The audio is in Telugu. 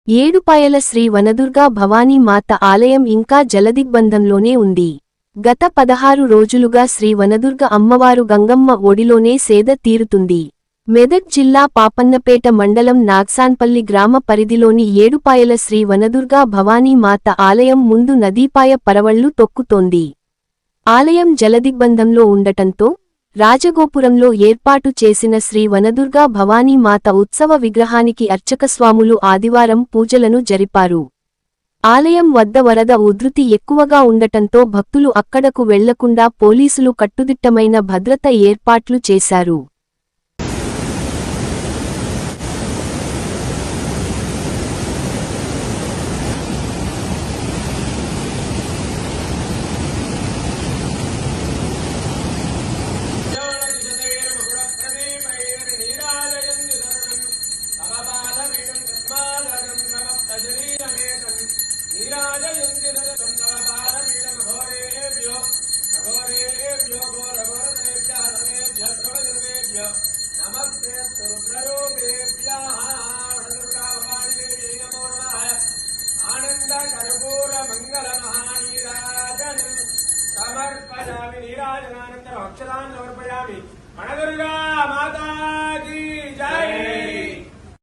ఏడుపాయల శ్రీ వనదుర్గా భవానీ మాత ఆలయం ఇంకా జలదిగ్బంధంలోనే ఉంది. గత 16 రోజులుగా శ్రీ వనదుర్గ అమ్మవారు గంగమ్మ ఒడిలోనే సేద తీరుతుంది. మెదక్ జిల్లా పాపన్నపేట మండలం నాగ్సాన్పల్లి గ్రామ పరిధిలోని ఏడుపాయల శ్రీ వనదుర్గా భవానీ మాత ఆలయం ముందు నదీపాయ పరవళ్లు తొక్కుతోంది. ఆలయం జలదిగ్బంధంలో ఉండటంతో రాజగోపురంలో ఏర్పాటు చేసిన శ్రీ వనదుర్గా భవానీ మాత ఉత్సవ విగ్రహానికి అర్చకస్వాములు ఆదివారం పూజలను జరిపారు. ఆలయం వద్ద వరద ఉధృతి ఎక్కువగా ఉండటంతో భక్తులు అక్కడకు వెళ్లకుండా పోలీసులు కట్టుదిట్టమైన భద్రత ఏర్పాట్లు చేశారు. समर्पयामि नीराजनानंतर अक्षरान् समर्पयामि। वनदुर्गा माता की जय।